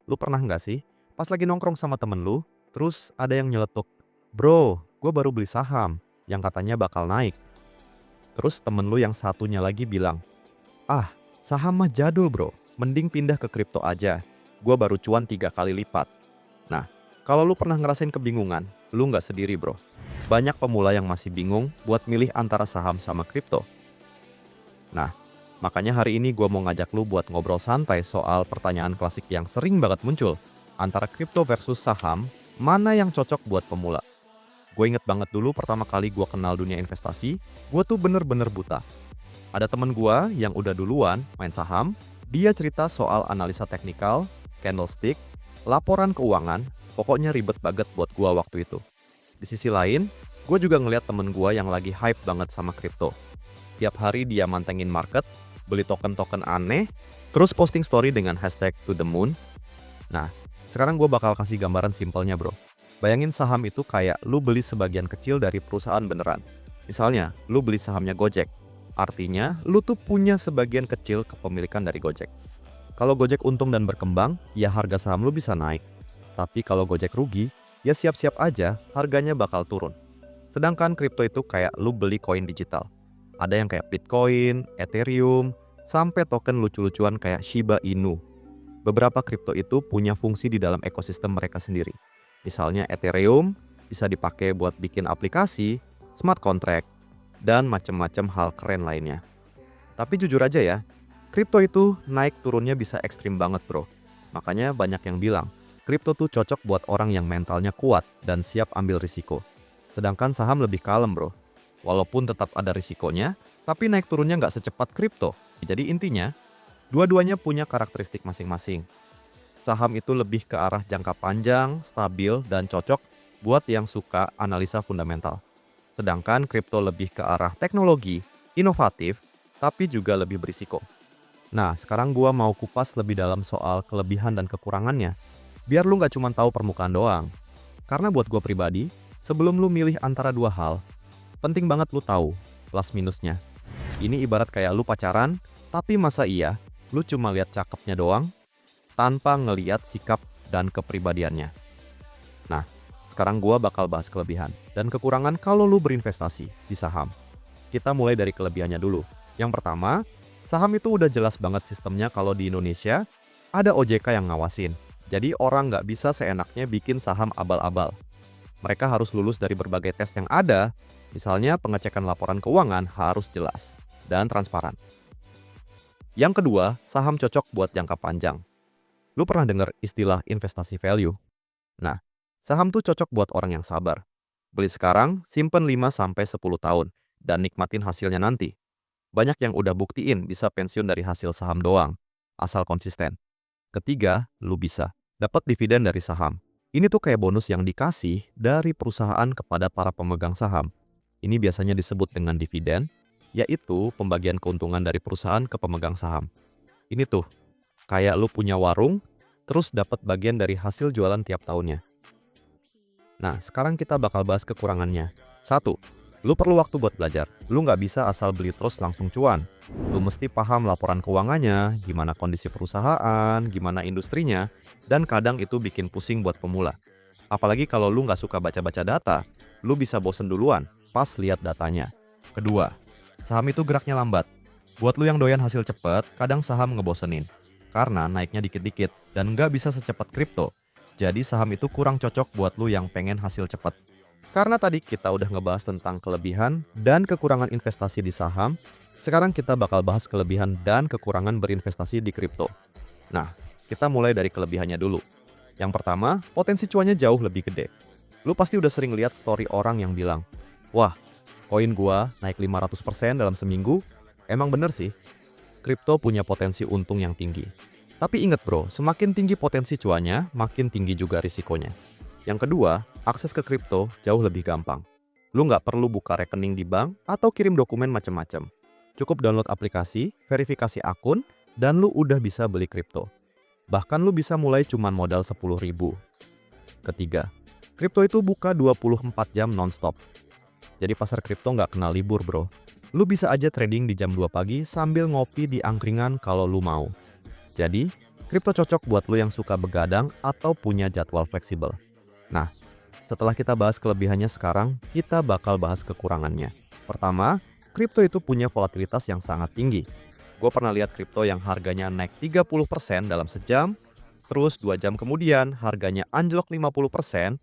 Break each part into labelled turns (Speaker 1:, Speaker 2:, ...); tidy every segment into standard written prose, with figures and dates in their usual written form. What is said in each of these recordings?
Speaker 1: Lu pernah nggak sih, pas lagi nongkrong sama temen lu, terus ada yang nyeletuk, "Bro, gue baru beli saham, yang katanya bakal naik." Terus temen lu yang satunya lagi bilang, "Ah, saham mah jadul bro, mending pindah ke kripto aja. Gue baru cuan 3 kali lipat." Nah, kalau lu pernah ngerasain kebingungan, lu nggak sendiri bro. Banyak pemula yang masih bingung buat milih antara saham sama kripto. Nah, makanya hari ini gue mau ngajak lu buat ngobrol santai soal pertanyaan klasik yang sering banget muncul. Antara kripto versus saham, mana yang cocok buat pemula? Gue inget banget dulu pertama kali gue kenal dunia investasi, gue tuh bener-bener buta. Ada temen gue yang udah duluan main saham, dia cerita soal analisa teknikal, candlestick, laporan keuangan, pokoknya ribet banget buat gue waktu itu. Di sisi lain, gue juga ngeliat temen gue yang lagi hype banget sama kripto. Tiap hari dia mantengin market, beli token-token aneh, terus posting story dengan hashtag to the moon. Nah, sekarang gue bakal kasih gambaran simpelnya bro. Bayangin saham itu kayak lu beli sebagian kecil dari perusahaan beneran. Misalnya, lu beli sahamnya Gojek. Artinya, lu tuh punya sebagian kecil kepemilikan dari Gojek. Kalau Gojek untung dan berkembang, ya harga saham lu bisa naik. Tapi kalau Gojek rugi, ya siap-siap aja harganya bakal turun. Sedangkan kripto itu kayak lu beli koin digital. Ada yang kayak Bitcoin, Ethereum, sampai token lucu-lucuan kayak Shiba Inu. Beberapa kripto itu punya fungsi di dalam ekosistem mereka sendiri. Misalnya Ethereum bisa dipakai buat bikin aplikasi, smart contract, dan macam-macam hal keren lainnya. Tapi jujur aja ya, kripto itu naik turunnya bisa ekstrim banget bro. Makanya banyak yang bilang, kripto tuh cocok buat orang yang mentalnya kuat dan siap ambil risiko. Sedangkan saham lebih kalem bro. Walaupun tetap ada risikonya, tapi naik turunnya nggak secepat kripto. Jadi intinya, dua-duanya punya karakteristik masing-masing. Saham itu lebih ke arah jangka panjang, stabil, dan cocok buat yang suka analisa fundamental. Sedangkan kripto lebih ke arah teknologi, inovatif, tapi juga lebih berisiko. Nah, sekarang gua mau kupas lebih dalam soal kelebihan dan kekurangannya. Biar lu nggak cuma tahu permukaan doang. Karena buat gua pribadi, sebelum lu milih antara dua hal, penting banget lu tahu plus minusnya. Ini ibarat kayak lu pacaran, tapi masa iya lu cuma lihat cakepnya doang tanpa ngeliat sikap dan kepribadiannya. Nah, sekarang gua bakal bahas kelebihan dan kekurangan kalau lu berinvestasi di saham. Kita mulai dari kelebihannya dulu. Yang pertama, saham itu udah jelas banget sistemnya. Kalau di Indonesia, ada OJK yang ngawasin. Jadi orang nggak bisa seenaknya bikin saham abal-abal. Mereka harus lulus dari berbagai tes yang ada, misalnya pengecekan laporan keuangan harus jelas dan transparan. Yang kedua, saham cocok buat jangka panjang. Lu pernah dengar istilah investasi value? Nah, saham tuh cocok buat orang yang sabar. Beli sekarang, simpen 5-10 tahun, dan nikmatin hasilnya nanti. Banyak yang udah buktiin bisa pensiun dari hasil saham doang, asal konsisten. Ketiga, lu bisa dapat dividen dari saham. Ini tuh kayak bonus yang dikasih dari perusahaan kepada para pemegang saham. Ini biasanya disebut dengan dividen, yaitu pembagian keuntungan dari perusahaan ke pemegang saham. Ini tuh, kayak lu punya warung, terus dapat bagian dari hasil jualan tiap tahunnya. Nah, sekarang kita bakal bahas kekurangannya. 1. Lu perlu waktu buat belajar. Lu nggak bisa asal beli terus langsung cuan. Lu mesti paham laporan keuangannya, gimana kondisi perusahaan, gimana industrinya, dan kadang itu bikin pusing buat pemula. Apalagi kalau lu nggak suka baca-baca data, lu bisa bosen duluan pas lihat datanya. Kedua, saham itu geraknya lambat. Buat lu yang doyan hasil cepet, kadang saham ngebosenin. Karena naiknya dikit-dikit dan nggak bisa secepat kripto. Jadi saham itu kurang cocok buat lu yang pengen hasil cepat. Karena tadi kita udah ngebahas tentang kelebihan dan kekurangan investasi di saham, sekarang kita bakal bahas kelebihan dan kekurangan berinvestasi di kripto. Nah, kita mulai dari kelebihannya dulu. Yang pertama, potensi cuannya jauh lebih gede. Lu pasti udah sering lihat story orang yang bilang, "Wah, koin gua naik 500% dalam seminggu." Emang bener sih, kripto punya potensi untung yang tinggi. Tapi inget bro, semakin tinggi potensi cuannya, makin tinggi juga risikonya. Yang kedua, akses ke kripto jauh lebih gampang. Lu nggak perlu buka rekening di bank atau kirim dokumen macam-macam. Cukup download aplikasi, verifikasi akun, dan lu udah bisa beli kripto. Bahkan lu bisa mulai cuman modal 10.000. Ketiga, kripto itu buka 24 jam non-stop. Jadi pasar kripto nggak kenal libur bro. Lu bisa aja trading di jam 2 pagi sambil ngopi di angkringan kalau lu mau. Jadi, Kripto cocok buat lo yang suka begadang atau punya jadwal fleksibel. Nah, setelah kita bahas kelebihannya sekarang, kita bakal bahas kekurangannya. Pertama, kripto itu punya volatilitas yang sangat tinggi. Gue pernah lihat kripto yang harganya naik 30% dalam sejam, terus 2 jam kemudian harganya anjlok 50%.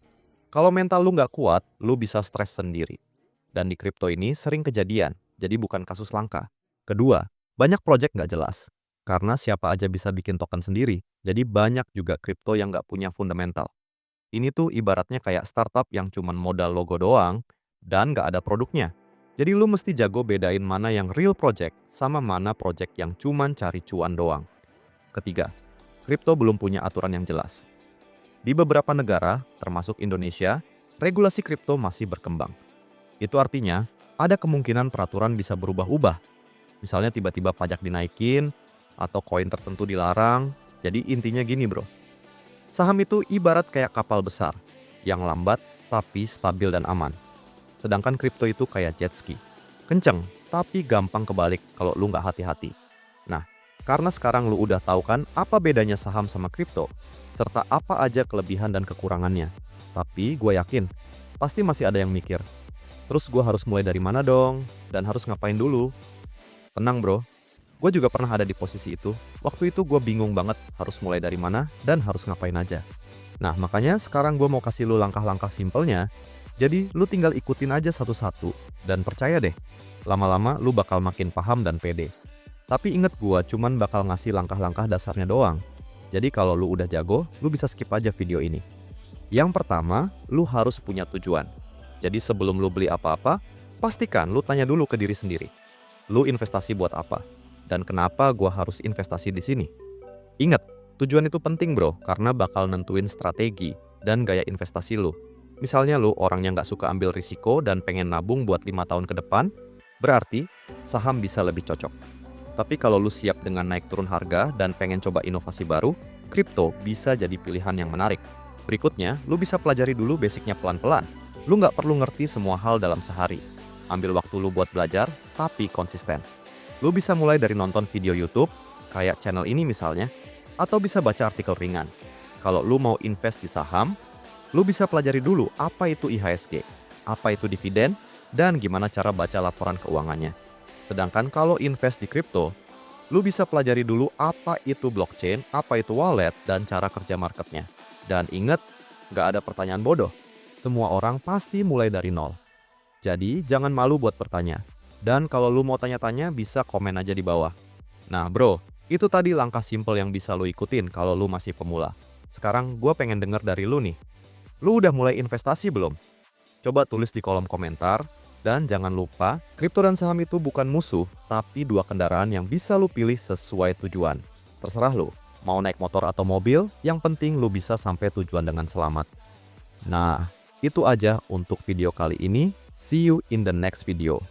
Speaker 1: Kalau mental lu nggak kuat, lu bisa stres sendiri. Dan di kripto ini sering kejadian, jadi bukan kasus langka. Kedua, banyak project nggak jelas. Karena siapa aja bisa bikin token sendiri, jadi banyak juga kripto yang nggak punya fundamental. Ini tuh ibaratnya kayak startup yang cuman modal logo doang dan nggak ada produknya. Jadi lu mesti jago bedain mana yang real project sama mana project yang cuman cari cuan doang. Ketiga, kripto belum punya aturan yang jelas. Di beberapa negara, termasuk Indonesia, regulasi kripto masih berkembang. Itu artinya ada kemungkinan peraturan bisa berubah-ubah. Misalnya tiba-tiba pajak dinaikin atau koin tertentu dilarang. Jadi intinya gini bro, saham itu ibarat kayak kapal besar, yang lambat tapi stabil dan aman. Sedangkan kripto itu kayak jet ski, kenceng tapi gampang kebalik kalau lu nggak hati-hati. Nah, karena sekarang lu udah tahu kan apa bedanya saham sama kripto, serta apa aja kelebihan dan kekurangannya. Tapi gue yakin, pasti masih ada yang mikir, terus gue harus mulai dari mana dong? Dan harus ngapain dulu? Tenang bro, gue juga pernah ada di posisi itu. Waktu itu gue bingung banget harus mulai dari mana dan harus ngapain aja. Nah makanya sekarang gue mau kasih lu langkah-langkah simpelnya. Jadi lu tinggal ikutin aja satu-satu. Dan percaya deh, lama-lama lu bakal makin paham dan pede. Tapi inget gue cuman bakal ngasih langkah-langkah dasarnya doang. Jadi kalau lu udah jago, lu bisa skip aja video ini. Yang pertama, lu harus punya tujuan. Jadi sebelum lu beli apa-apa, pastikan lu tanya dulu ke diri sendiri. Lu investasi buat apa? Dan kenapa gua harus investasi di sini? Ingat, tujuan itu penting bro, karena bakal nentuin strategi dan gaya investasi lu. Misalnya lu orang yang nggak suka ambil risiko dan pengen nabung buat 5 tahun ke depan, berarti saham bisa lebih cocok. Tapi kalau lu siap dengan naik turun harga dan pengen coba inovasi baru, kripto bisa jadi pilihan yang menarik. Berikutnya, lu bisa pelajari dulu basicnya pelan-pelan. Lu nggak perlu ngerti semua hal dalam sehari. Ambil waktu lu buat belajar, tapi konsisten. Lu bisa mulai dari nonton video YouTube, kayak channel ini misalnya, atau bisa baca artikel ringan. Kalau lu mau invest di saham, lu bisa pelajari dulu apa itu IHSG, apa itu dividen, dan gimana cara baca laporan keuangannya. Sedangkan kalau invest di kripto, lu bisa pelajari dulu apa itu blockchain, apa itu wallet, dan cara kerja marketnya. Dan ingat, nggak ada pertanyaan bodoh. Semua orang pasti mulai dari nol. Jadi jangan malu buat bertanya. Dan kalau lu mau tanya-tanya bisa komen aja di bawah. Nah bro, itu tadi langkah simple yang bisa lu ikutin kalau lu masih pemula. Sekarang gue pengen denger dari lu nih. Lu udah mulai investasi belum? Coba tulis di kolom komentar. Dan jangan lupa, kripto dan saham itu bukan musuh, tapi dua kendaraan yang bisa lu pilih sesuai tujuan. Terserah lu, mau naik motor atau mobil, yang penting lu bisa sampai tujuan dengan selamat. Nah, itu aja untuk video kali ini. See you in the next video.